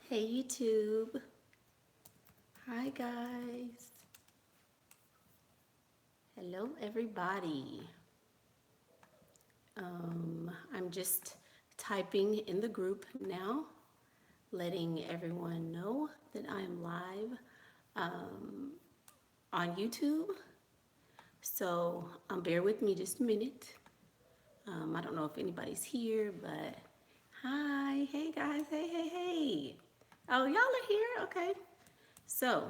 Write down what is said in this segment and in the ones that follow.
Hey YouTube. Hi guys. Hello everybody. I'm just typing in the group now, letting everyone know that I'm live on YouTube. So bear with me just a minute. I don't know if anybody's here, but hi. Hey guys. Hey, hey, hey. Oh, y'all are here? Okay. So,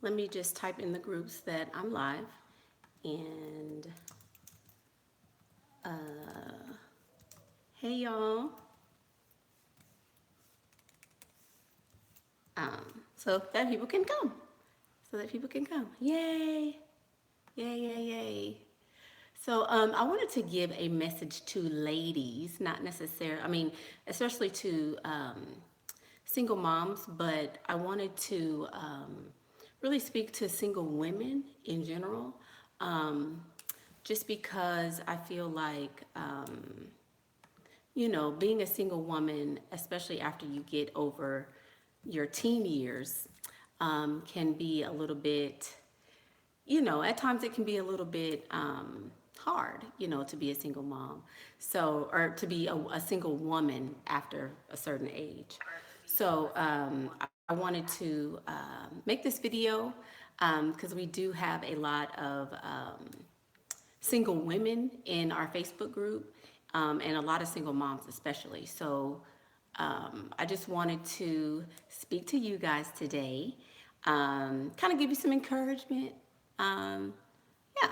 let me just type in the groups that I'm live. And hey, y'all. So that people can come. So that people can come. Yay. Yay, yay, yay. So I wanted to give a message to ladies, not necessarily, I mean, especially to single moms, but I wanted to really speak to single women in general, just because I feel like being a single woman, especially after you get over your teen years, can be a little bit, at times it can be a little bit hard, to be a single mom. So, or to be a single woman after a certain age. So, I wanted to make this video because we do have a lot of single women in our Facebook group, and a lot of single moms especially. So I just wanted to speak to you guys today, kind of give you some encouragement. Um, yeah,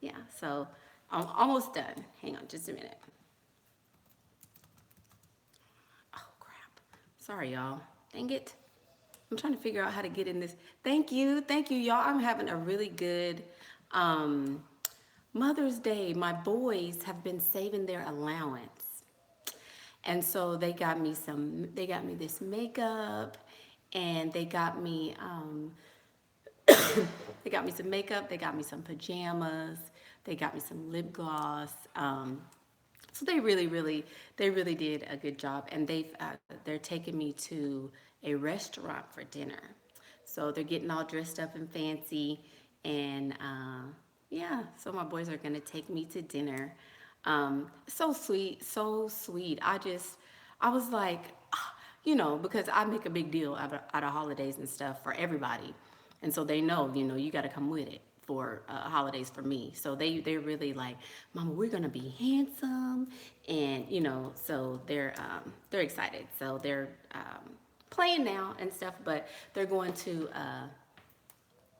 yeah. So I'm almost done. Hang on just a minute. Oh, crap. Sorry, y'all. Dang it. I'm trying to figure out how to get in this. Thank you, y'all. I'm having a really good um, Mother's Day. My boys have been saving their allowance. And so they got me this makeup, and they got me some makeup, they got me some pajamas, they got me some lip gloss. So they really did a good job, and they're taking me to a restaurant for dinner. So they're getting all dressed up and fancy, and yeah. So my boys are gonna take me to dinner. So sweet, so sweet. I was like, because I make a big deal out of holidays and stuff for everybody, and so they know, you got to come with it for holidays for me. So they're really like, Mama, we're gonna be handsome, and so they're excited. So they're playing now and stuff, but they're going to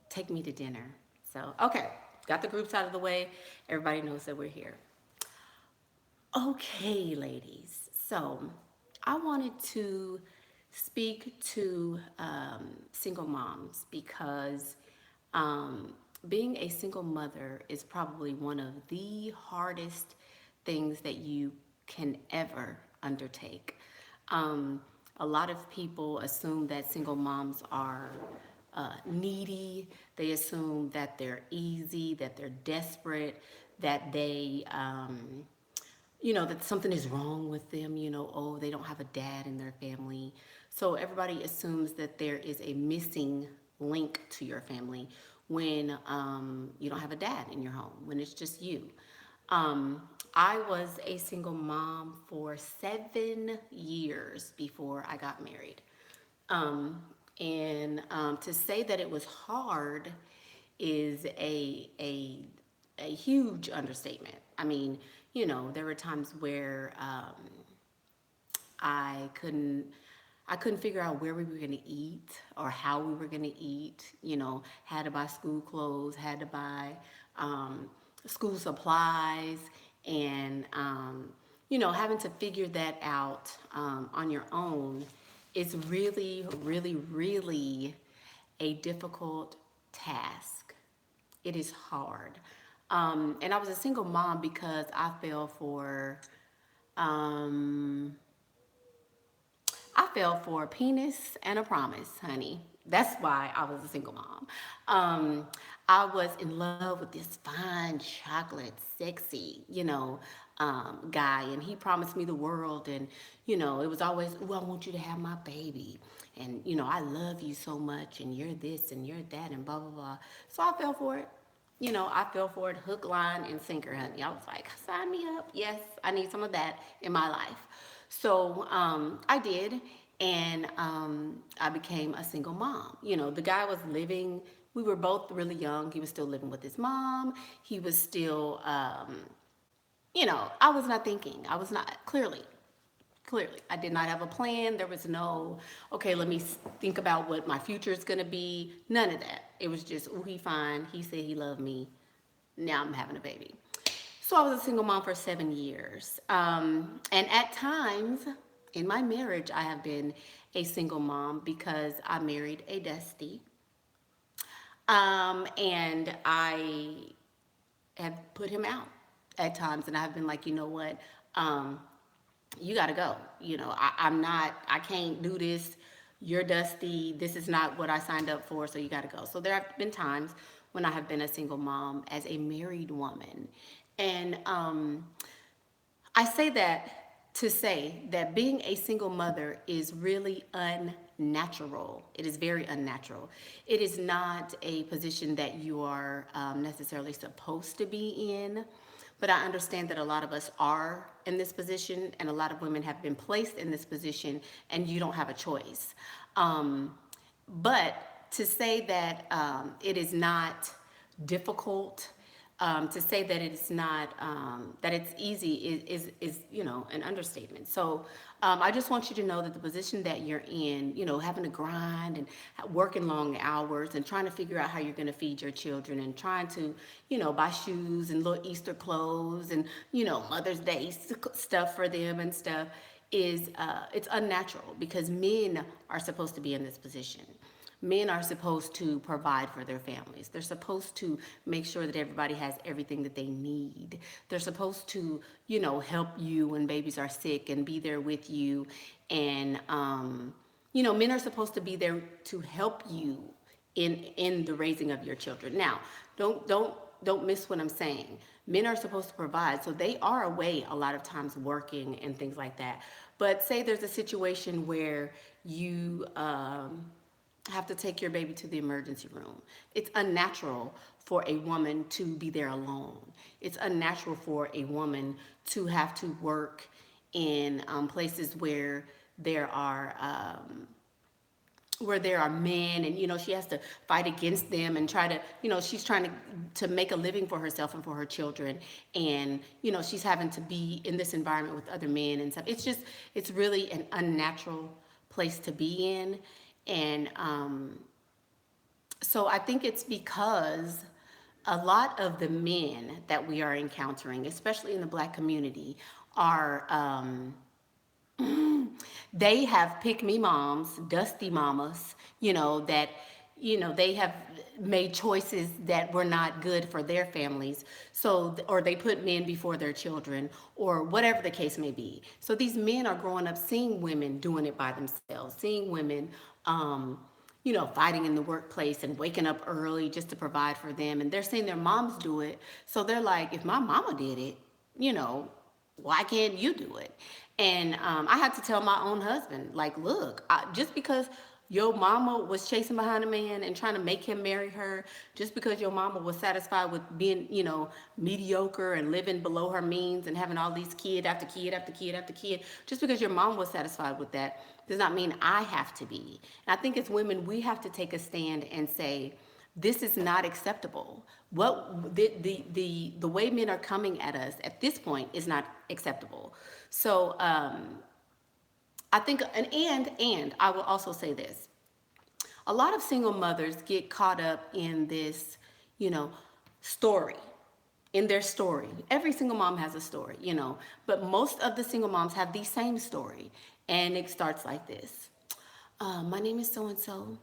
take me to dinner. So okay, got the groups out of the way. Everybody knows that we're here. Okay, ladies. So I wanted to speak to single moms because being a single mother is probably one of the hardest things that you can ever undertake. Um, a lot of people assume that single moms are needy. They assume that they're easy, that they're desperate, that that something is wrong with them, oh, they don't have a dad in their family. So everybody assumes that there is a missing link to your family when you don't have a dad in your home, when it's just you. Um, I was a single mom for 7 years before I got married. Um, and to say that it was hard is a huge understatement. I mean, there were times where I couldn't I couldn't figure out where we were going to eat or how we were going to eat. Had to buy school clothes, had to buy school supplies, and having to figure that out on your own is really, really, really a difficult task. It is hard. And I was a single mom because um, I fell for a penis and a promise, honey. That's why I was a single mom. I was in love with this fine chocolate, sexy, guy, and he promised me the world, and it was always, well, I want you to have my baby, and I love you so much, and you're this and you're that, and blah blah blah. So I fell for it. I fell for it, hook, line, and sinker, honey. I was like, sign me up. Yes, I need some of that in my life. So I did, and I became a single mom. The guy was living. We were both really young. He was still living with his mom. He was still, I was not thinking. I was not, clearly, I did not have a plan. There was no, okay, let me think about what my future is going to be. None of that. It was just, oh, he fine. He said he loved me. Now I'm having a baby. So I was a single mom for 7 years. And at times in my marriage, I have been a single mom because I married a Dusty. And I have put him out at times, and I've been like, you know what? You got to go. I can't do this. You're Dusty. This is not what I signed up for, so you got to go. So there have been times when I have been a single mom as a married woman. And I say that to say that being a single mother is really unnatural. It is very unnatural. It is not a position that you are necessarily supposed to be in. But I understand that a lot of us are in this position, and a lot of women have been placed in this position, and you don't have a choice. But to say that it is not difficult, to say that it's not that it's easy is an understatement. So I just want you to know that the position that you're in, having to grind and working long hours and trying to figure out how you're going to feed your children and trying to buy shoes and little Easter clothes and Mother's Day stuff for them and stuff is it's unnatural, because men are supposed to be in this position. Men are supposed to provide for their families. They're supposed to make sure that everybody has everything that they need. They're supposed to, help you when babies are sick and be there with you. And, men are supposed to be there to help you in the raising of your children. Now, don't miss what I'm saying. Men are supposed to provide, so they are away a lot of times working and things like that. But say there's a situation where you have to take your baby to the emergency room. It's unnatural for a woman to be there alone. It's unnatural for a woman to have to work in places where there are men, and she has to fight against them and try to she's trying to make a living for herself and for her children, and she's having to be in this environment with other men and stuff. It's really an unnatural place to be in. And so I think it's because a lot of the men that we are encountering, especially in the Black community, are they have pick-me moms, dusty mamas, that they have made choices that were not good for their families. So, or they put men before their children, or whatever the case may be. So these men are growing up seeing women doing it by themselves, seeing women, fighting in the workplace and waking up early just to provide for them. And they're seeing their moms do it. So they're like, if my mama did it, why can't you do it? And I had to tell my own husband, like, look, just because your mama was chasing behind a man and trying to make him marry her, just because your mama was satisfied with being, mediocre and living below her means and having all these kid after kid after kid after kid, just because your mom was satisfied with that does not mean I have to be. And I think as women, we have to take a stand and say, this is not acceptable. What the way men are coming at us at this point is not acceptable. So I think, and I will also say this. A lot of single mothers get caught up in this, story, in their story. Every single mom has a story, but most of the single moms have the same story. And it starts like this. My name is so-and-so,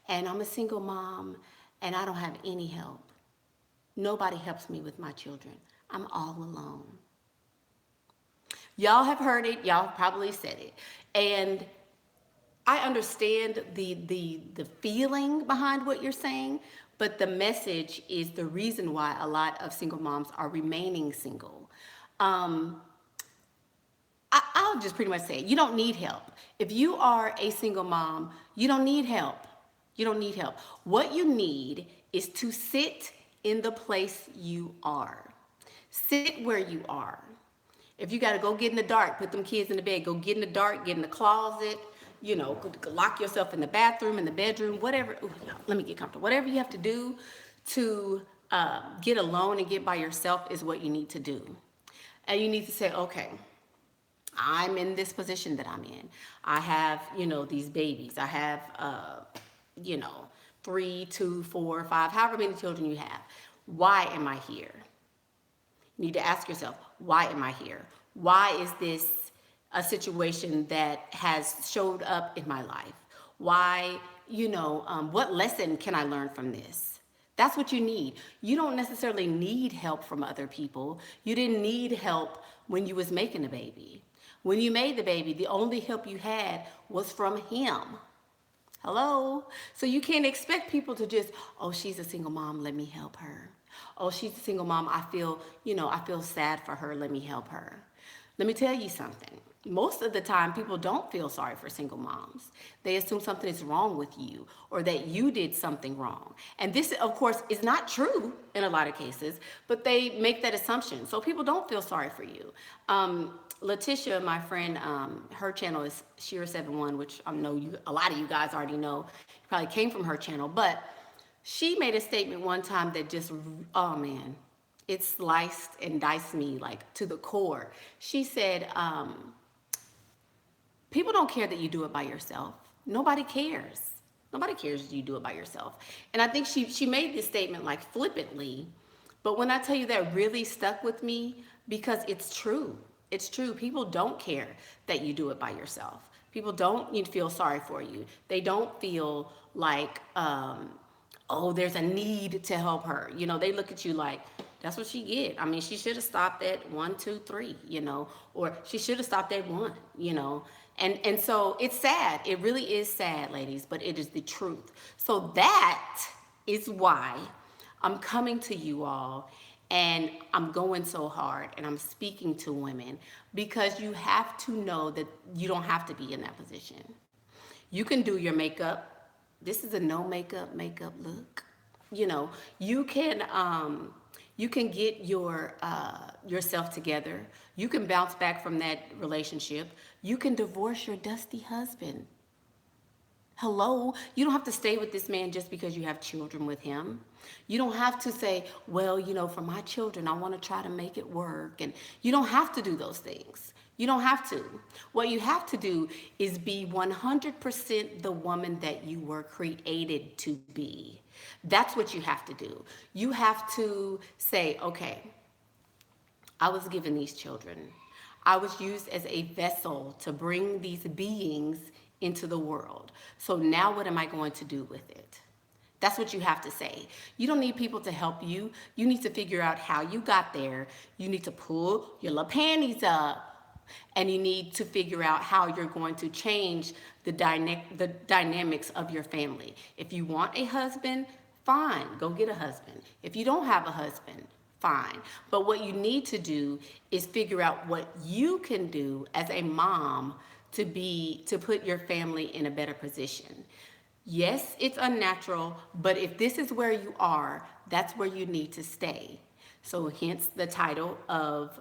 and I'm a single mom, and I don't have any help. Nobody helps me with my children. I'm all alone. Y'all have heard it. Y'all probably said it. And I understand the feeling behind what you're saying, but the message is the reason why a lot of single moms are remaining single. Um, I'll just pretty much say it. You don't need help. If you are a single mom, you don't need help. You don't need help. What you need is to sit in the place you are. Sit where you are. If you got to go get in the dark, put them kids in the bed, go get in the dark, get in the closet, lock yourself in the bathroom, in the bedroom, whatever. Ooh, let me get comfortable. Whatever you have to do to get alone and get by yourself is what you need to do. And you need to say, okay, I'm in this position that I'm in. I have, these babies. I have, 3, 2, 4, 5, however many children you have. Why am I here? You need to ask yourself, why am I here? Why is this a situation that has showed up in my life? Why, what lesson can I learn from this? That's what you need. You don't necessarily need help from other people. You didn't need help when you was making a baby. When you made the baby, the only help you had was from him. Hello? So you can't expect people to just, oh, she's a single mom, let me help her. Oh, she's a single mom, I feel sad for her, let me help her. Let me tell you something. Most of the time, people don't feel sorry for single moms. They assume something is wrong with you or that you did something wrong. And this, of course, is not true in a lot of cases, but they make that assumption. So people don't feel sorry for you. Letitia, my friend, her channel is Shira71, which I know a lot of you guys already know. It probably came from her channel. But she made a statement one time that just, oh man, it sliced and diced me like to the core. She said, people don't care that you do it by yourself. Nobody cares. Nobody cares that you do it by yourself. And I think she made this statement like flippantly, but when I tell you that really stuck with me because it's true. It's true. People don't care that you do it by yourself. People don't need to feel sorry for you. They don't feel like, oh, there's a need to help her. They look at you like, that's what she get. I mean, she should have stopped at 1, 2, 3, or she should have stopped at 1, And so it's sad. It really is sad, ladies, but it is the truth. So that is why I'm coming to you all and I'm going so hard and I'm speaking to women because you have to know that you don't have to be in that position. You can do your makeup. This is a no makeup look. You can get yourself together. You can bounce back from that relationship. You can divorce your dusty husband. Hello, you don't have to stay with this man just because you have children with him. You don't have to say, well, for my children, I want to try to make it work. And you don't have to do those things. You don't have to. What you have to do is be 100% the woman that you were created to be. That's what you have to do. You have to say, okay, I was given these children. I was used as a vessel to bring these beings into the world. So now what am I going to do with it? That's what you have to say. You don't need people to help you. You need to figure out how you got there. You need to pull your little panties up. And you need to figure out how you're going to change the dynamics of your family. If you want a husband, fine, go get a husband. If you don't have a husband, fine. But what you need to do is figure out what you can do as a mom to put your family in a better position. Yes, it's unnatural, but if this is where you are, that's where you need to stay. So hence the title of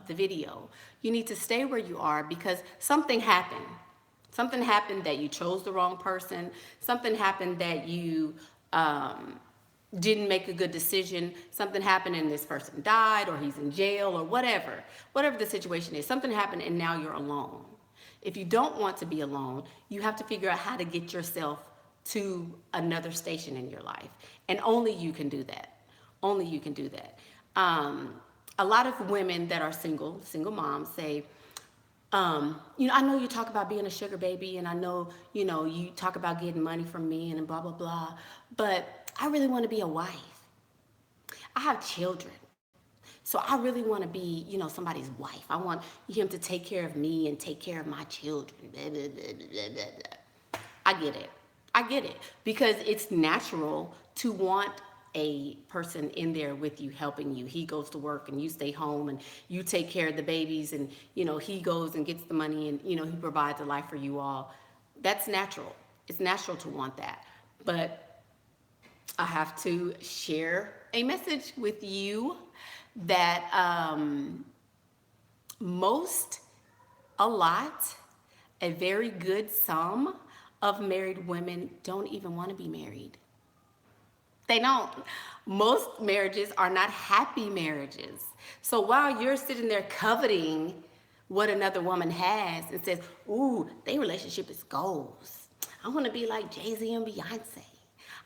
the video. You need to stay where you are because something happened. Something happened that you chose the wrong person. Something happened that you didn't make a good decision. Something happened and this person died or he's in jail or whatever the situation is. Something happened and now you're alone. If you don't want to be alone, you have to figure out how to get yourself to another station in your life. And only you can do that. Only you can do that. A lot of women that are single moms say, I know you talk about being a sugar baby and I know, you talk about getting money from me and blah, blah, blah, but I really want to be a wife. I have children. So I really want to be, somebody's wife. I want him to take care of me and take care of my children. Blah, blah, blah, blah, blah, blah. I get it. Because it's natural to want a person in there with you helping you. He goes to work and you stay home and you take care of the babies, and he goes and gets the money, and he provides a life for you all. That's natural. It's natural to want that. But I have to share a message with you that most, a lot, a very good sum of married women don't even want to be married. They don't. Most marriages are not happy marriages. So while you're sitting there coveting what another woman has and says, ooh, their relationship is goals. I want to be like Jay-Z and Beyonce.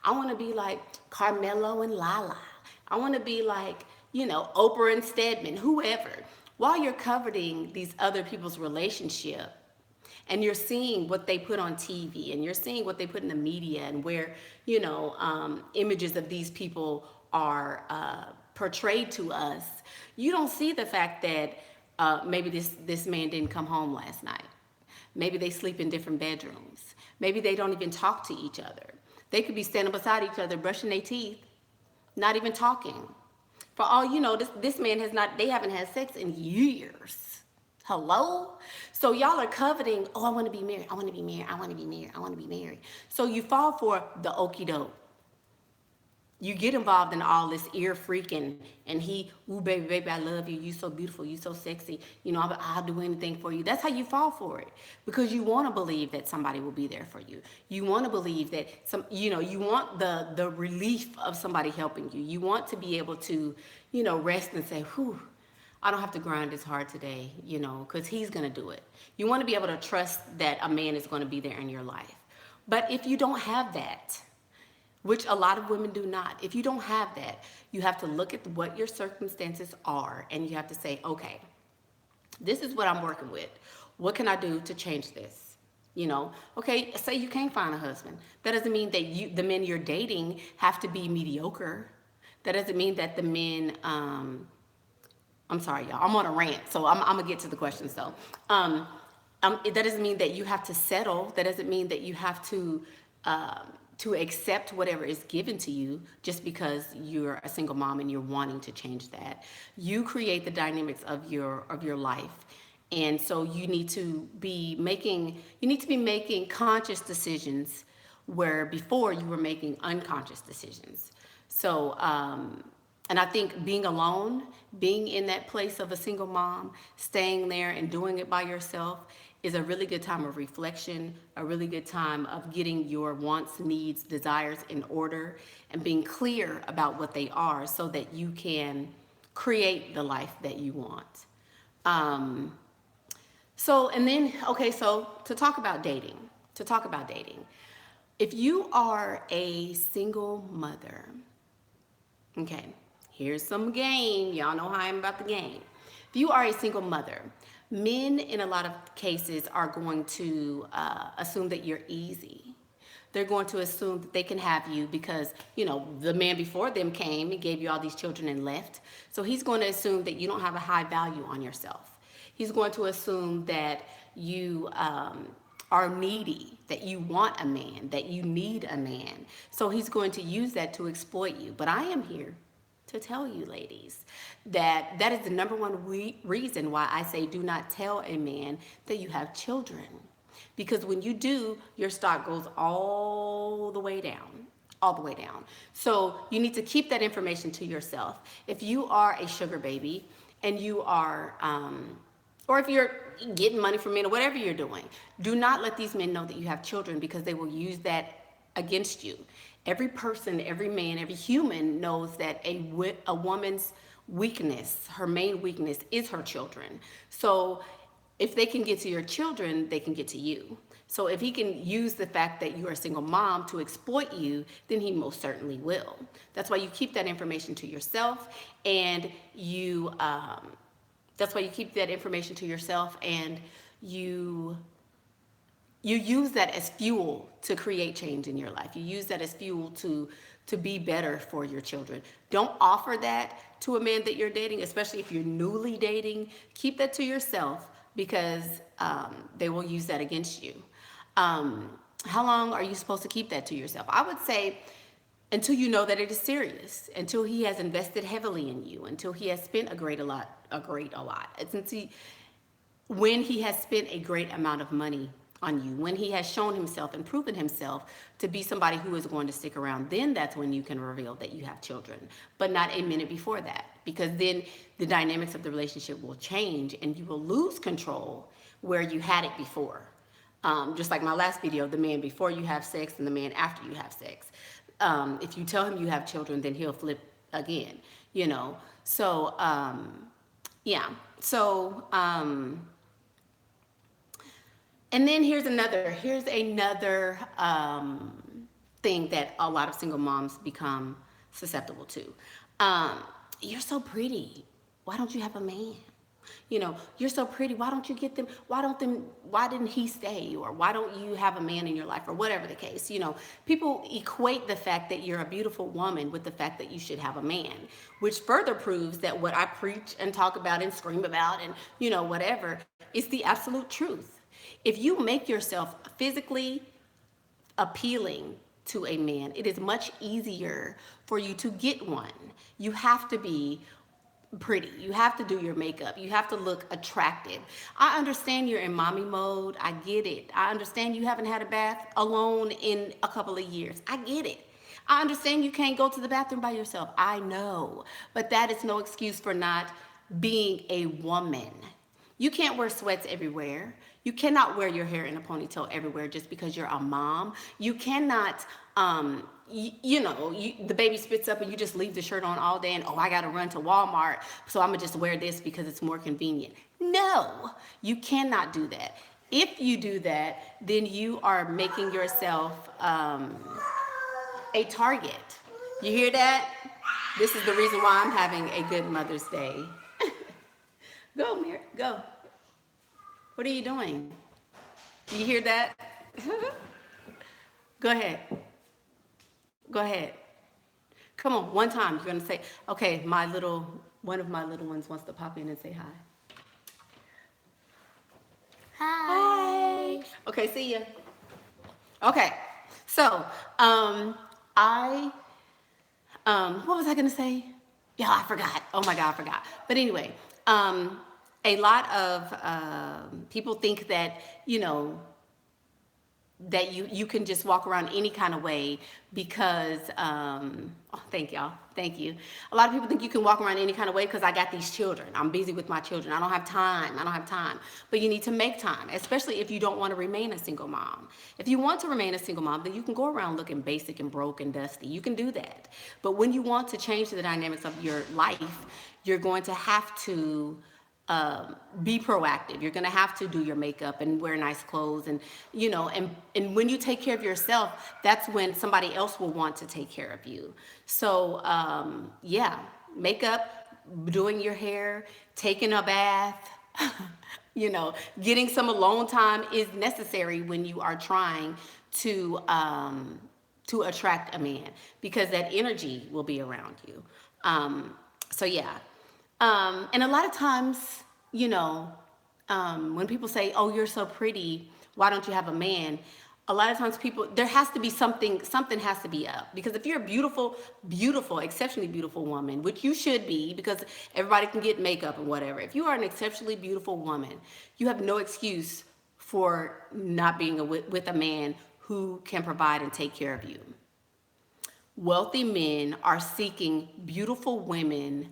I want to be like Carmelo and Lala. I want to be like, Oprah and Stedman, whoever. While you're coveting these other people's relationship, and you're seeing what they put on TV, and you're seeing what they put in the media, and where images of these people are portrayed to us, you don't see the fact that maybe this man didn't come home last night. Maybe they sleep in different bedrooms. Maybe they don't even talk to each other. They could be standing beside each other brushing their teeth, not even talking. For all you know, this man they haven't had sex in years. Hello? So y'all are coveting, oh, I want to be married. I want to be married. I want to be married. I want to be married. So you fall for the okie doke. You get involved in all this ear freaking, and ooh, baby, baby, I love you. You so beautiful. You so sexy. I'll do anything for you. That's how you fall for it, because you want to believe that somebody will be there for you. You want to believe that you want the relief of somebody helping you. You want to be able to, rest and say, whew, I don't have to grind as hard today, because he's going to do it. You want to be able to trust that a man is going to be there in your life. But if you don't have that, which a lot of women do not, if you don't have that, you have to look at what your circumstances are, and you have to say, okay, this is what I'm working with. What can I do to change this? Okay, say you can't find a husband. That doesn't mean that the men you're dating have to be mediocre. That doesn't mean that the men, I'm sorry, y'all. I'm on a rant, so I'm gonna get to the questions though. That doesn't mean that you have to settle. That doesn't mean that you have to accept whatever is given to you just because you're a single mom and you're wanting to change that. You create the dynamics of your life, and so you need to be making conscious decisions where before you were making unconscious decisions. So. And I think being alone, being in that place of a single mom, staying there and doing it by yourself is a really good time of reflection, a really good time of getting your wants, needs, desires in order, and being clear about what they are so that you can create the life that you want. So to talk about dating, if you are a single mother, okay, here's some game. Y'all know how I'm about the game. If you are a single mother, men in a lot of cases are going to assume that you're easy. They're going to assume that they can have you because, the man before them came and gave you all these children and left. So he's going to assume that you don't have a high value on yourself. He's going to assume that you are needy, that you want a man, that you need a man. So he's going to use that to exploit you. But I am here to tell you, ladies, that is the number one reason why I say do not tell a man that you have children. Because when you do, your stock goes all the way down. So you need to keep that information to yourself. If you are a sugar baby and you are, or if you're getting money from men or whatever you're doing, do not let these men know that you have children, because they will use that against you. Every person, every man, every human knows that a woman's weakness, her main weakness, is her children. So if they can get to your children, they can get to you. So if he can use the fact that you're a single mom to exploit you, then he most certainly will. That's why you keep that information to yourself, and you you use that as fuel to create change in your life. You use that as fuel to be better for your children. Don't offer that to a man that you're dating, especially if you're newly dating. Keep that to yourself, because they will use that against you. How long are you supposed to keep that to yourself? I would say until you know that it is serious, until he has invested heavily in you, until he has spent a great a lot, and since when he has spent a great amount of money on you, when he has shown himself and proven himself to be somebody who is going to stick around, then that's when you can reveal that you have children, but not a minute before that, because then the dynamics of the relationship will change and you will lose control where you had it before. Just like my last video, the man before you have sex and the man after you have sex. If you tell him you have children, then he'll flip again, you know? So, yeah. So, and then here's another thing that a lot of single moms become susceptible to. You're so pretty. Why don't you have a man? You know, you're so pretty. Why don't you get them? Why didn't he stay? Or why don't you have a man in your life? Or whatever the case. You know, people equate the fact that you're a beautiful woman with the fact that you should have a man, which further proves that what I preach and talk about and scream about and, you know, whatever, is the absolute truth. If you make yourself physically appealing to a man, it is much easier for you to get one. You have to be pretty. You have to do your makeup. You have to look attractive. I understand you're in mommy mode. I get it. I understand you haven't had a bath alone in a couple of years. I get it. I understand you can't go to the bathroom by yourself. I know. But that is no excuse for not being a woman. You can't wear sweats everywhere. You cannot wear your hair in a ponytail everywhere just because you're a mom. You cannot, the baby spits up and you just leave the shirt on all day and, oh, I got to run to Walmart, so I'm going to just wear this because it's more convenient. No, you cannot do that. If you do that, then you are making yourself a target. You hear that? This is the reason why I'm having a good Mother's Day. Go, Mir, go. What are you doing? You hear that? Go ahead. Go ahead. Come on, one time. You're going to say, okay, one of my little ones wants to pop in and say hi. Hi. Okay, see ya. Okay, so what was I going to say? Yeah, I forgot. Oh my God, I forgot. But anyway, a lot of people think that, that you can just walk around any kind of way because, thank y'all. Thank you. A lot of people think you can walk around any kind of way because I got these children. I'm busy with my children. I don't have time. But you need to make time, especially if you don't want to remain a single mom. If you want to remain a single mom, then you can go around looking basic and broke and dusty. You can do that. But when you want to change the dynamics of your life, you're going to have to be proactive. You're going to have to do your makeup and wear nice clothes and when you take care of yourself, that's when somebody else will want to take care of you. So makeup, doing your hair, taking a bath, getting some alone time is necessary when you are trying to attract a man, because that energy will be around you. And a lot of times, when people say, oh, you're so pretty, why don't you have a man? A lot of times there has to be something has to be up. Because if you're a beautiful, exceptionally beautiful woman, which you should be because everybody can get makeup and whatever. If you are an exceptionally beautiful woman, you have no excuse for not being with a man who can provide and take care of you. Wealthy men are seeking beautiful women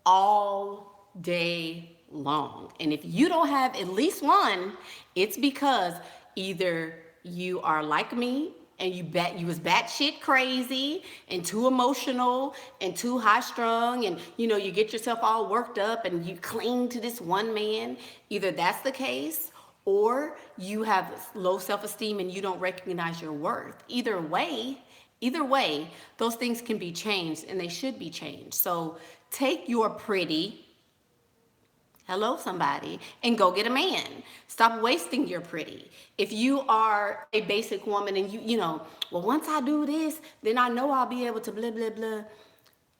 all day long. And if you don't have at least one, it's because either you are like me and you was batshit crazy and too emotional and too high strung and you get yourself all worked up and you cling to this one man. Either that's the case or you have low self-esteem and you don't recognize your worth. Either way, those things can be changed and they should be changed. So take your pretty, hello somebody, and go get a man. Stop wasting your pretty. If you are a basic woman and well, once I do this, then I know I'll be able to blah, blah, blah.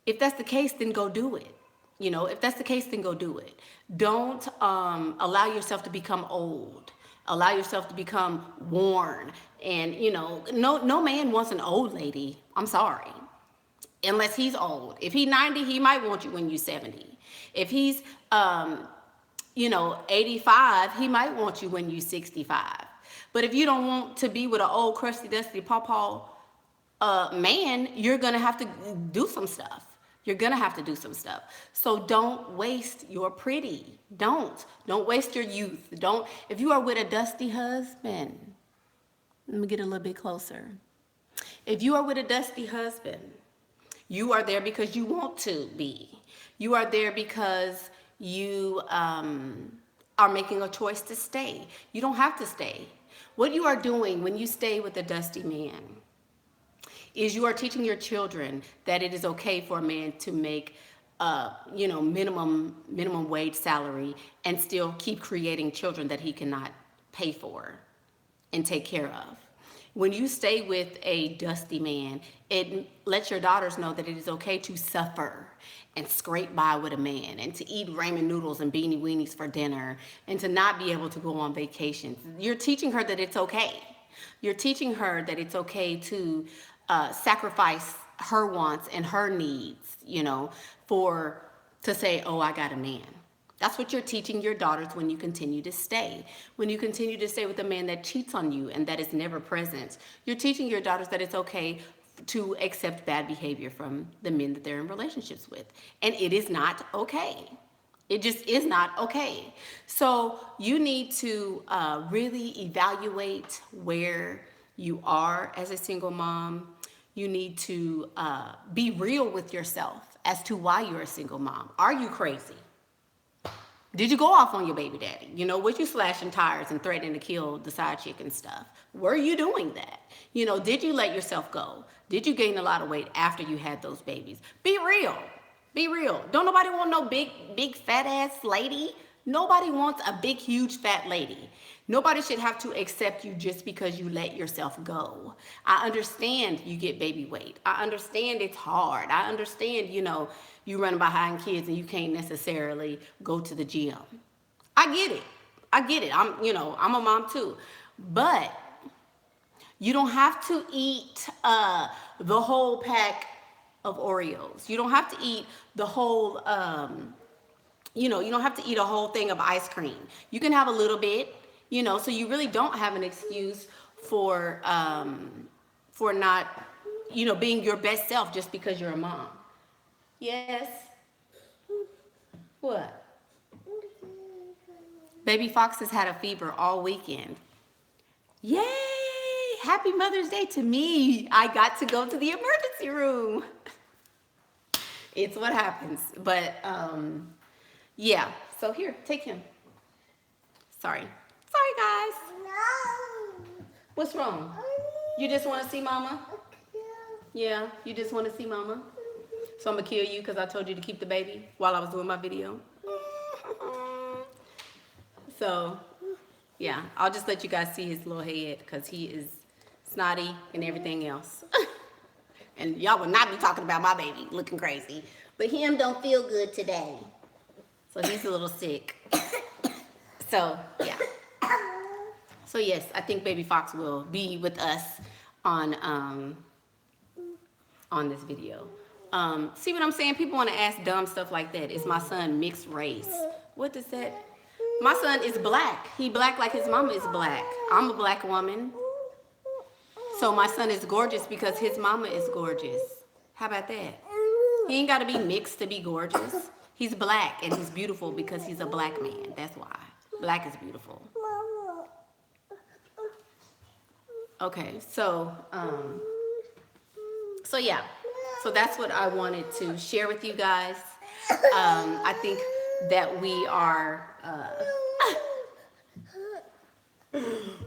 If that's the case, then go do it. If that's the case, then go do it. Don't allow yourself to become old. Allow yourself to become worn. And, no man wants an old lady. I'm sorry. unless he's old. If he's 90, he might want you when you're 70. If he's, 85, he might want you when you're 65. But if you don't want to be with an old, crusty, dusty, pawpaw man, you're going to have to do some stuff. You're going to have to do some stuff. So don't waste your pretty. Don't waste your youth. If you are with a dusty husband, let me get a little bit closer. If you are with a dusty husband, you are there because you want to be. You are there because you are making a choice to stay. You don't have to stay. What you are doing when you stay with a dusty man is you are teaching your children that it is okay for a man to make minimum wage salary and still keep creating children that he cannot pay for and take care of. When you stay with a dusty man, it lets your daughters know that it is okay to suffer and scrape by with a man and to eat ramen noodles and beanie weenies for dinner and to not be able to go on vacations. You're teaching her that it's okay. You're teaching her that it's okay to sacrifice her wants and her needs, to say, oh, I got a man. That's what you're teaching your daughters when you continue to stay. When you continue to stay with a man that cheats on you and that is never present, you're teaching your daughters that it's okay to accept bad behavior from the men that they're in relationships with. And it is not okay. It just is not okay. So you need to really evaluate where you are as a single mom. You need to be real with yourself as to why you're a single mom. Are you crazy? Did you go off on your baby daddy? Was you slashing tires and threatening to kill the side chick and stuff? Were you doing that? Did you let yourself go? Did you gain a lot of weight after you had those babies? Be real. Be real. Don't nobody want no big fat ass lady. Nobody wants a big, huge fat lady. Nobody should have to accept you just because you let yourself go. I understand you get baby weight. I understand it's hard. I understand, you running behind kids and you can't necessarily go to the gym. I get it. I'm a mom too. But you don't have to eat the whole pack of Oreos. You don't have to eat the whole, you don't have to eat a whole thing of ice cream. You can have a little bit, so you really don't have an excuse for not, being your best self just because you're a mom. Yes. What? Baby Fox has had a fever all weekend. Yay! Happy Mother's Day to me. I got to go to the emergency room. It's what happens. But, yeah. So here, take him. Sorry, guys. No. What's wrong? You just want to see Mama? Yeah, you just want to see Mama? So I'm going to kill you because I told you to keep the baby while I was doing my video. So, yeah, I'll just let you guys see his little head because he is snotty and everything else. And y'all will not be talking about my baby looking crazy. But him don't feel good today. So he's a little sick. So, yeah. So, yes, I think Baby Fox will be with us on this video. See what I'm saying? People want to ask dumb stuff like that. Is my son mixed race? What does that? My son is black. He black like his mama is black. I'm a black woman. So my son is gorgeous because his mama is gorgeous. How about that? He ain't got to be mixed to be gorgeous. He's black and he's beautiful because he's a black man. That's why. Black is beautiful. Okay, so yeah. So that's what I wanted to share with you guys. I think that we are,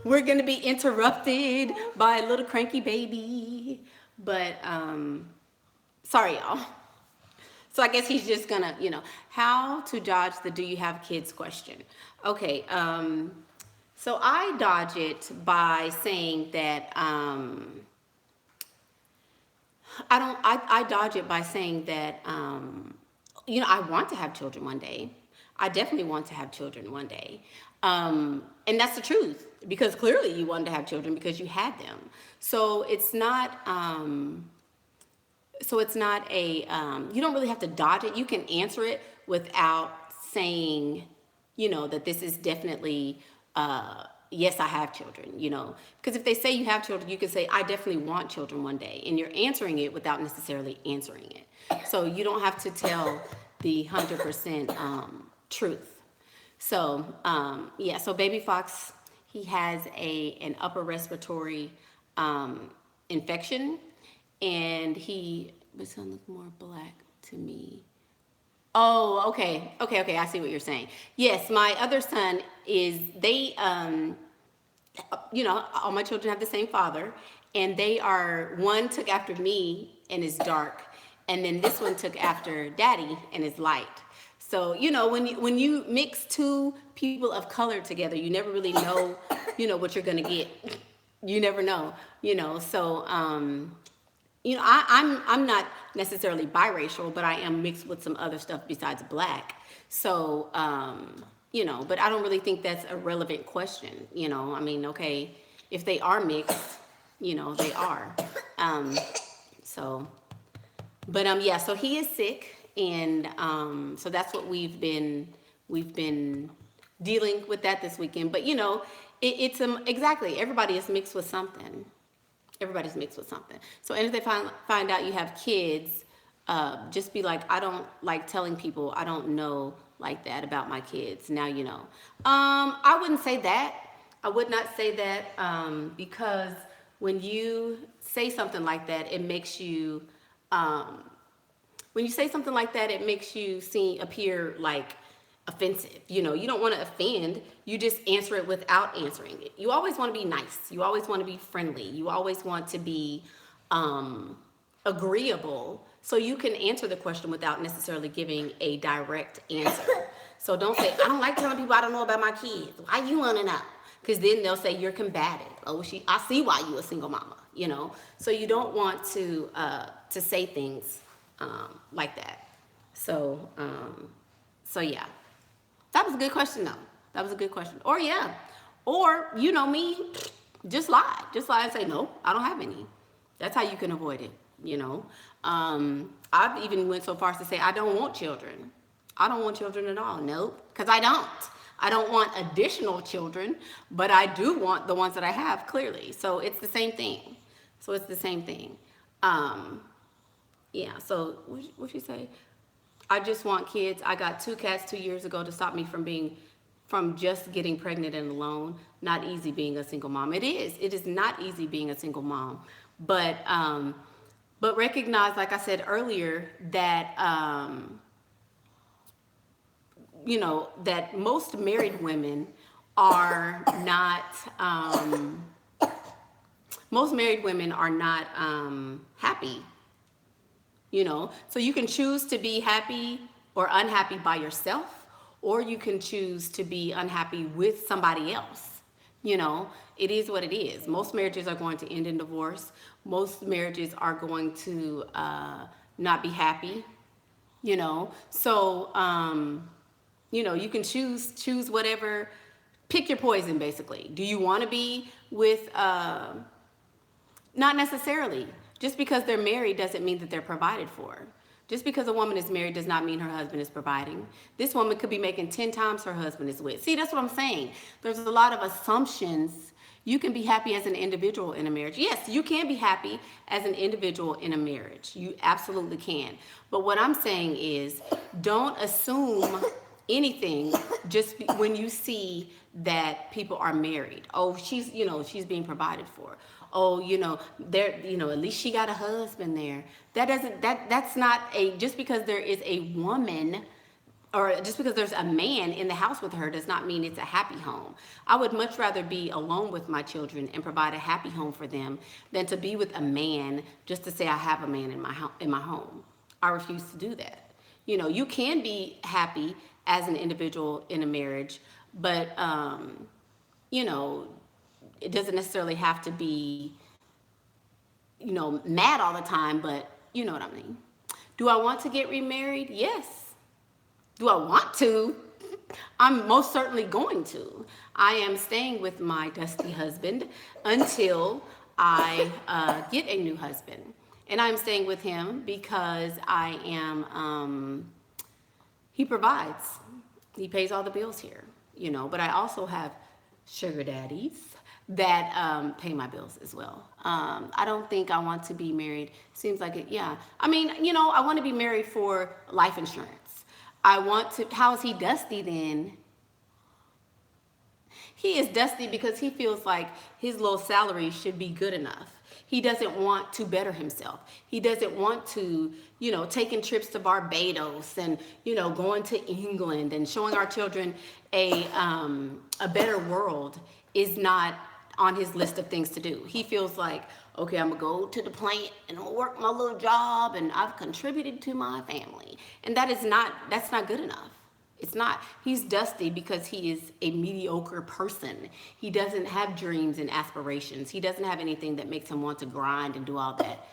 we're going to be interrupted by a little cranky baby. But, sorry, y'all. So I guess he's just going to, how to dodge the do you have kids question. Okay, so I dodge it by saying that, I dodge it by saying that, I want to have children one day. I definitely want to have children one day. And that's the truth, because clearly you wanted to have children because you had them. So it's not, so it's not a, you don't really have to dodge it. You can answer it without saying, that this is definitely, yes, I have children, because if they say you have children, you can say, I definitely want children one day. And you're answering it without necessarily answering it. So you don't have to tell the 100% truth. So, yeah, so baby Fox, he has an upper respiratory infection, and he, but son look more black to me. Oh, okay. I see what you're saying. Yes, my other son is, they, all my children have the same father, and they are, one took after me and is dark, and then this one took after daddy and is light. So, when you mix two people of color together, you never really know, what you're gonna get. You never know, So, I'm not necessarily biracial, but I am mixed with some other stuff besides black. So, but I don't really think that's a relevant question. I mean, okay, if they are mixed, they are. So, but yeah, so he is sick, and so that's what we've been dealing with that this weekend. But it's exactly, everybody is mixed with something. Everybody's mixed with something. So, and if they find out you have kids, just be like, I don't like telling people I don't know like that about my kids. Now you know. I wouldn't say that. I would not say that, because when you say something like that, it makes you, when you say something like that, it makes you appear like offensive. You don't want to offend. You just answer it without answering it. You always want to be nice. You always want to be friendly. You always want to be agreeable, so you can answer the question without necessarily giving a direct answer. So don't say, I don't like telling people I don't know about my kids. Why you want to know? Because then they'll say you're combative. Oh, I see why you a single mama. So you don't want to say things like that. So yeah. That was a good question, though. That was a good question. Or, yeah. Or, me, just lie. Just lie and say, no, I don't have any. That's how you can avoid it, I've even went so far as to say, I don't want children. I don't want children at all. Nope. Because I don't. I don't want additional children, but I do want the ones that I have, clearly. So it's the same thing. Yeah, so what'd you say? I just want kids. I got 2 cats 2 years ago to stop me from just getting pregnant and alone. Not easy being a single mom. It is not easy being a single mom. But recognize, like I said earlier, that, that most married women are not, happy. So you can choose to be happy or unhappy by yourself, or you can choose to be unhappy with somebody else. It is what it is. Most marriages are going to end in divorce. Most marriages are going to not be happy. So you can choose whatever. Pick your poison, basically. Do you want to be with? Not necessarily. Just because they're married doesn't mean that they're provided for. Just because a woman is married does not mean her husband is providing. This woman could be making 10 times her husband is with. See, that's what I'm saying. There's a lot of assumptions. You can be happy as an individual in a marriage. Yes, you can be happy as an individual in a marriage. You absolutely can. But what I'm saying is, don't assume anything just when you see that people are married. Oh, she's being provided for. Oh, at least she got a husband there. That's not just because there is a woman, or just because there's a man in the house with her, does not mean it's a happy home. I would much rather be alone with my children and provide a happy home for them than to be with a man just to say I have a man in my home. I refuse to do that. You can be happy as an individual in a marriage, but it doesn't necessarily have to be, mad all the time, but you know what I mean. Do I want to get remarried? Yes. Do I want to? I'm most certainly going to. I am staying with my dusty husband until I get a new husband. And I'm staying with him because he provides. He pays all the bills here, but I also have sugar daddies that pay my bills as well. I don't think I want to be married. Seems like it, yeah. I mean, I want to be married for life insurance. I want to, how is he dusty then? He is dusty because he feels like his low salary should be good enough. He doesn't want to better himself. He doesn't want to, taking trips to Barbados and, going to England and showing our children a better world is not on his list of things to do. He feels like, okay, I'm gonna go to the plant and I'm gonna work my little job and I've contributed to my family. And that's not good enough. It's not. He's dusty because he is a mediocre person. He doesn't have dreams and aspirations. He doesn't have anything that makes him want to grind and do all that.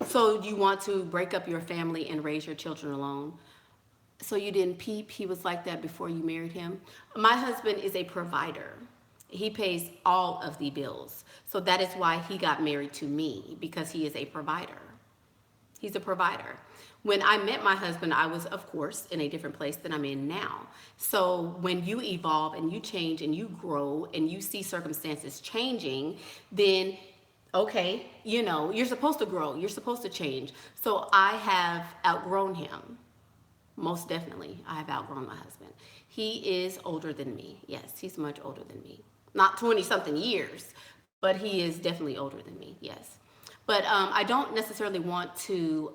So you want to break up your family and raise your children alone. So you didn't peep he was like that before you married him. My husband is a provider. He pays all of the bills. So that is why he got married to me, because he is a provider. He's a provider. When I met my husband, I was, of course, in a different place than I'm in now. So when you evolve and you change and you grow and you see circumstances changing, then, okay, you're supposed to grow. You're supposed to change. So I have outgrown him. Most definitely, I have outgrown my husband. He is older than me. Yes, he's much older than me. Not 20-something years, but he is definitely older than me, yes. But I don't necessarily want to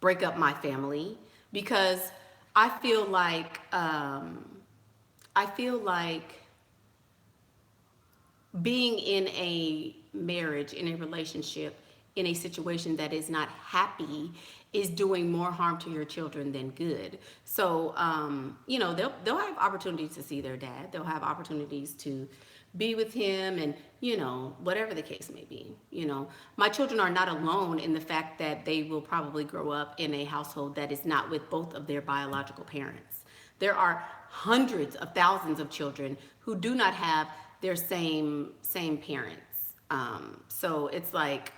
break up my family because I feel like being in a marriage, in a relationship, in a situation that is not happy is doing more harm to your children than good. So, they'll have opportunities to see their dad. They'll have opportunities to be with him and, whatever the case may be. My children are not alone in the fact that they will probably grow up in a household that is not with both of their biological parents. There are hundreds of thousands of children who do not have their same parents. So it's like,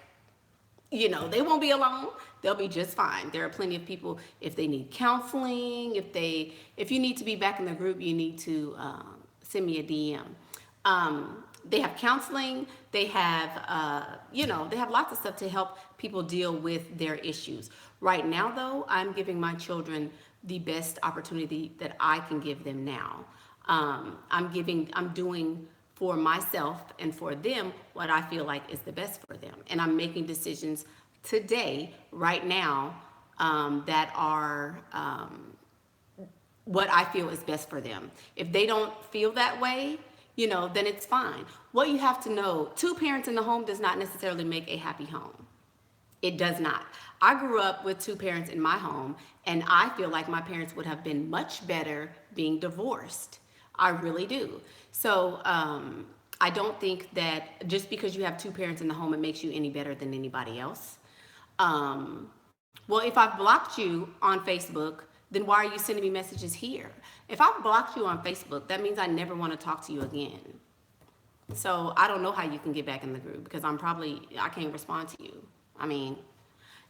they won't be alone. They'll be just fine. There are plenty of people, if they need counseling, if you need to be back in the group, you need to send me a DM. They have counseling. They have, they have lots of stuff to help people deal with their issues. Right now, though, I'm giving my children the best opportunity that I can give them now. I'm doing for myself and for them what I feel like is the best for them. And I'm making decisions today, right now, that are what I feel is best for them. If they don't feel that way, then it's fine. What you have to know, 2 parents in the home does not necessarily make a happy home. It does not. I grew up with 2 parents in my home, and I feel like my parents would have been much better being divorced. I really do. So I don't think that just because you have 2 parents in the home, it makes you any better than anybody else. Well, if I've blocked you on Facebook, then why are you sending me messages here? If I've blocked you on Facebook, that means I never want to talk to you again. So I don't know how you can get back in the group because I can't respond to you. I mean,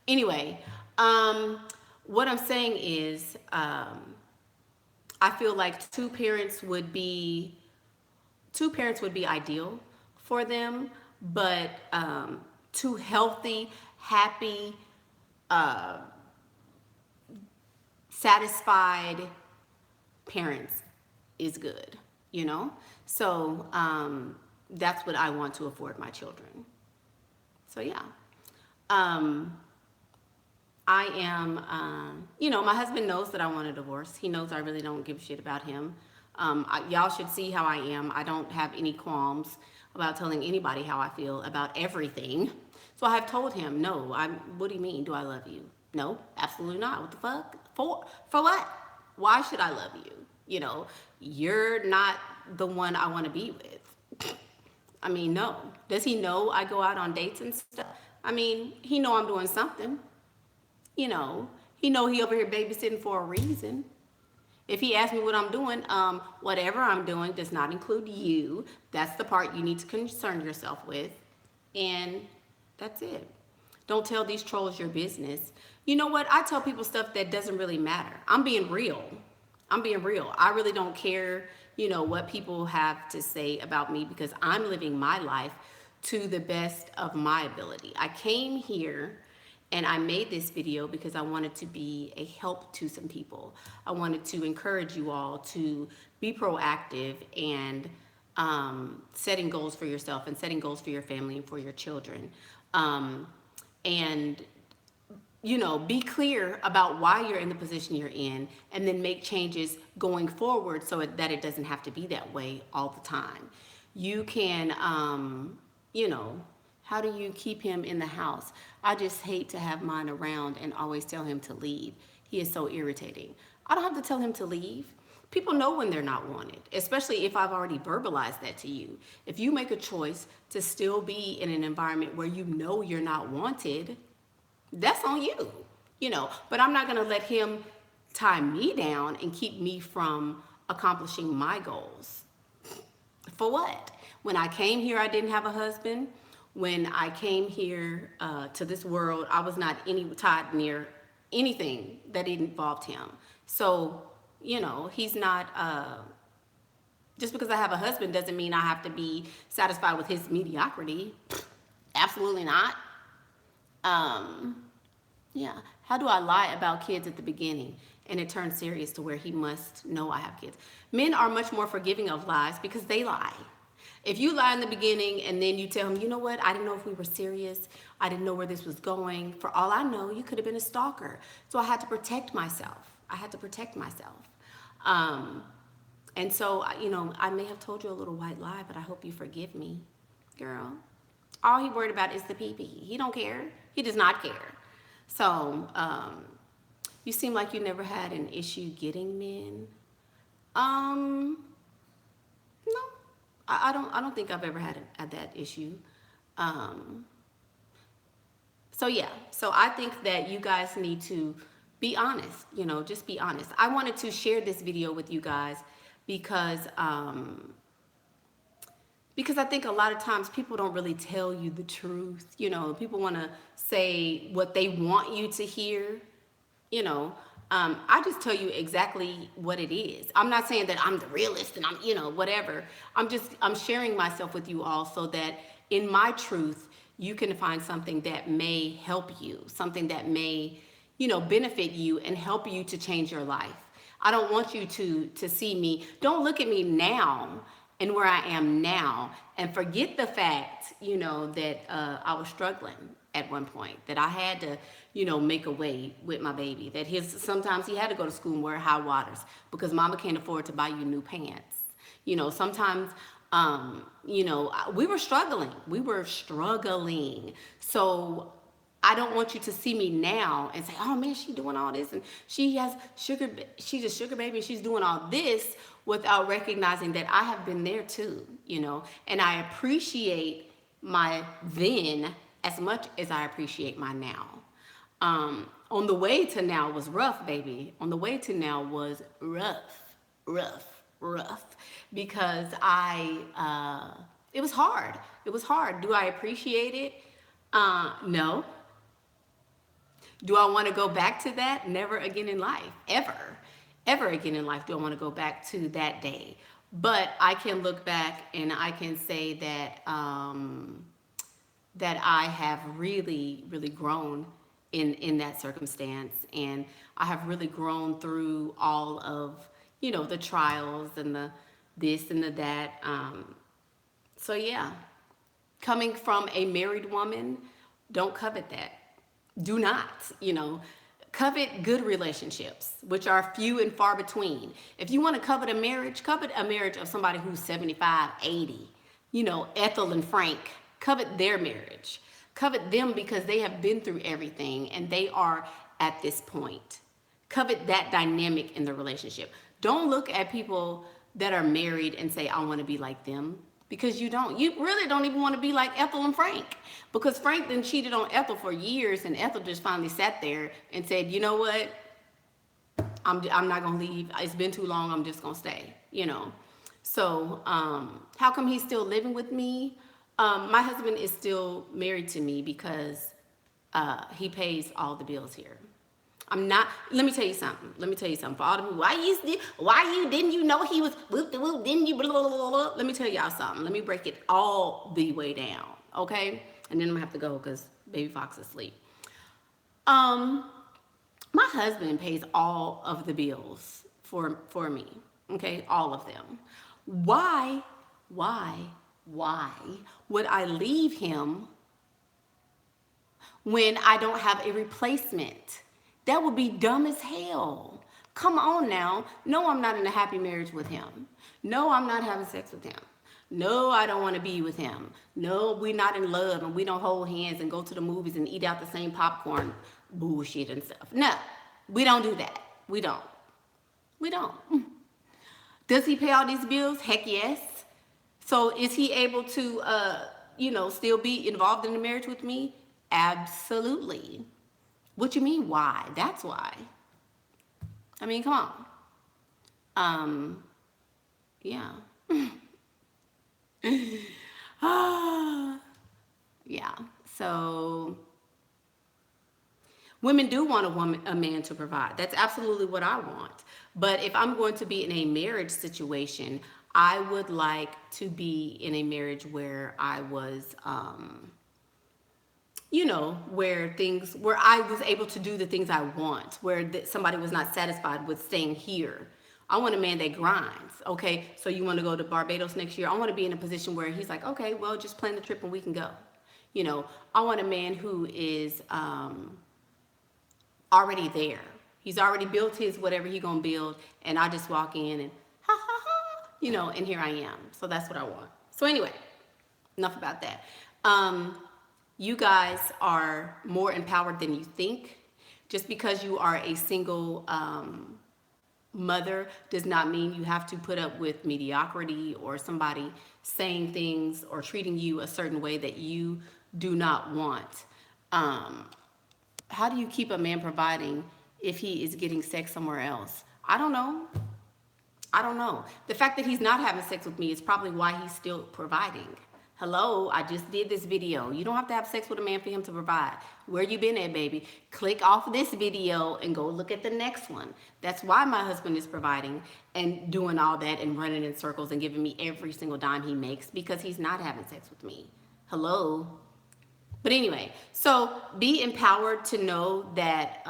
anyway, what I'm saying is, I feel like 2 parents would be ideal for them, but 2 healthy, happy, satisfied parents is good, So that's what I want to afford my children. So yeah. I am, my husband knows that I want a divorce. He knows I really don't give a shit about him. Y'all should see how I am. I don't have any qualms about telling anybody how I feel about everything. So I have told him, no, what do you mean? Do I love you? No, absolutely not. What the fuck? For what? Why should I love you? You're not the one I want to be with. I mean, no. Does he know I go out on dates and stuff? I mean, he know I'm doing something. He know he over here babysitting for a reason. If he asks me what I'm doing, whatever I'm doing does not include you. That's the part you need to concern yourself with. And That's it. Don't tell these trolls your business. You know what? I tell people stuff that doesn't really matter. I'm being real. I'm being real. I really don't care, what people have to say about me because I'm living my life to the best of my ability. I came here and I made this video because I wanted to be a help to some people. I wanted to encourage you all to be proactive and setting goals for yourself and setting goals for your family and for your children. And be clear about why you're in the position you're in and then make changes going forward so that it doesn't have to be that way all the time. You can, how do you keep him in the house? I just hate to have mine around and always tell him to leave. He is so irritating. I don't have to tell him to leave. People know when they're not wanted, especially if I've already verbalized that to you. If you make a choice to still be in an environment where you know you're not wanted, that's on you, but I'm not going to let him tie me down and keep me from accomplishing my goals. For what? When I came here, I didn't have a husband. When I came here to this world, I was not tied near anything that involved him. So, he's not, just because I have a husband doesn't mean I have to be satisfied with his mediocrity. Absolutely not. Yeah. How do I lie about kids at the beginning and it turns serious to where he must know I have kids? Men are much more forgiving of lies because they lie. If you lie in the beginning and then you tell him, you know what, I didn't know if we were serious. I didn't know where this was going. For all I know, you could have been a stalker. So I had to protect myself. And so, I may have told you a little white lie, but I hope you forgive me, girl. All he worried about is the pee-pee. He don't care. He does not care. So, you seem like you never had an issue getting men. No, I don't think I've ever had that issue. So yeah, so I think that you guys need to be honest, just be honest. I wanted to share this video with you guys because I think a lot of times people don't really tell you the truth. People want to say what they want you to hear. I just tell you exactly what it is. I'm not saying that I'm the realist and I'm, whatever. I'm sharing myself with you all so that in my truth, you can find something that may help you, something that may, benefit you and help you to change your life. I don't want you to see me. Don't look at me now and where I am now and forget the fact, that I was struggling at one point, that I had to, make a way with my baby, that sometimes he had to go to school and wear high waters because mama can't afford to buy you new pants. Sometimes, we were struggling. So I don't want you to see me now and say, oh man, she's doing all this and she's a sugar baby and she's doing all this without recognizing that I have been there too, and I appreciate my then as much as I appreciate my now. On the way to now was rough, baby. On the way to now was rough, because it was hard. Do I appreciate it? No. Do I want to go back to that? Never again in life, ever again in life do I want to go back to that day. But I can look back and I can say that that I have really, really grown in that circumstance, and I have really grown through all of the trials and the this and the that. So yeah, coming from a married woman, don't covet that. Do not, covet good relationships, which are few and far between. If you want to covet a marriage of somebody who's 75, 80, Ethel and Frank. Covet their marriage. Covet them because they have been through everything and they are at this point. Covet that dynamic in the relationship. Don't look at people that are married and say, I want to be like them. Because you don't. You really don't even want to be like Ethel and Frank. Because Frank then cheated on Ethel for years, and Ethel just finally sat there and said, you know what? I'm not going to leave. It's been too long. I'm just going to stay, So how come he's still living with me? My husband is still married to me because he pays all the bills here. I'm not. Let me tell you something. Let me tell you something. For all the people, why you didn't you know he was whoop the whoop? Didn't you? Blah, blah, blah, blah. Let me tell y'all something. Let me break it all the way down, okay? And then I'm gonna have to go because baby Fox is asleep. Um, my husband pays all of the bills for me. Okay, all of them. Why, why, why would I leave him when I don't have a replacement? That would be dumb as hell. Come on now. No, I'm not in a happy marriage with him. No, I'm not having sex with him. No, I don't want to be with him. No, we're not in love and we don't hold hands and go to the movies and eat out the same popcorn bullshit and stuff. No, we don't do that. We don't. We don't. Does he pay all these bills? Heck yes. So is he able to, still be involved in the marriage with me? Absolutely. What you mean, why? That's why. I mean, come on. Yeah. Yeah. So women do want a man to provide. That's absolutely what I want. But if I'm going to be in a marriage situation, I would like to be in a marriage where I was, where I was able to do the things I want, where somebody was not satisfied with staying here. I want a man that grinds, okay? So you want to go to Barbados next year? I want to be in a position where he's like, okay, well, just plan the trip and we can go. I want a man who is already there. He's already built his whatever he gonna build, and I just walk in and ha ha ha, and here I am. So that's what I want. So anyway, enough about that. You guys are more empowered than you think. Just because you are a single mother does not mean you have to put up with mediocrity or somebody saying things or treating you a certain way that you do not want. How do you keep a man providing if he is getting sex somewhere else? I don't know. The fact that he's not having sex with me is probably why he's still providing. Hello, I just did this video. You don't have to have sex with a man for him to provide. Where you been at, baby? Click off this video and go look at the next one. That's why my husband is providing and doing all that and running in circles and giving me every single dime he makes, because he's not having sex with me. Hello. But anyway, so be empowered to know that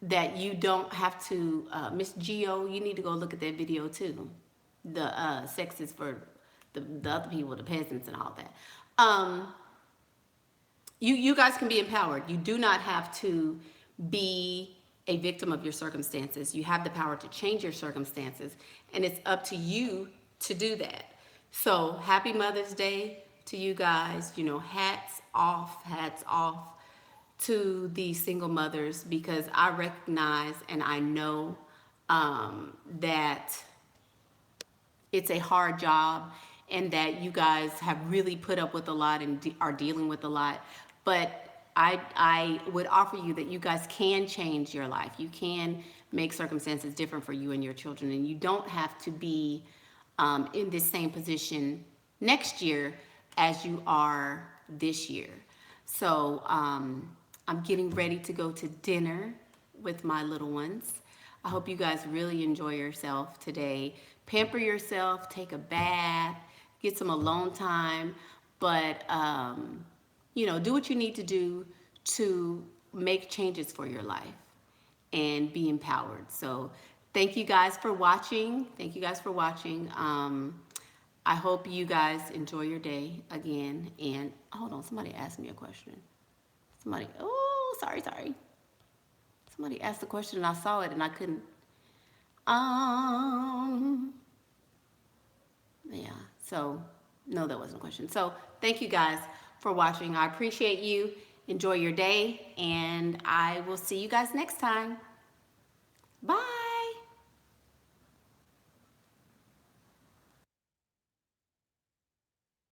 that you don't have to, Miss Geo, you need to go look at that video too. The sex is for the other people, the peasants and all that. You guys can be empowered. You do not have to be a victim of your circumstances. You have the power to change your circumstances, and it's up to you to do that. So happy Mother's Day to you guys. Hats off to the single mothers, because I recognize and I know that it's a hard job and that you guys have really put up with a lot and are dealing with a lot. But I would offer you that you guys can change your life. You can make circumstances different for you and your children, and you don't have to be in this same position next year as you are this year. So I'm getting ready to go to dinner with my little ones. I hope you guys really enjoy yourself today. Pamper yourself, take a bath, get some alone time, but do what you need to do to make changes for your life and be empowered. So thank you guys for watching. I hope you guys enjoy your day again. And hold on, somebody asked me a question. Sorry. Somebody asked a question and I saw it and I couldn't. Yeah, so no, that wasn't a question. So thank you guys for watching. I appreciate you. Enjoy your day, and I will see you guys next time. Bye.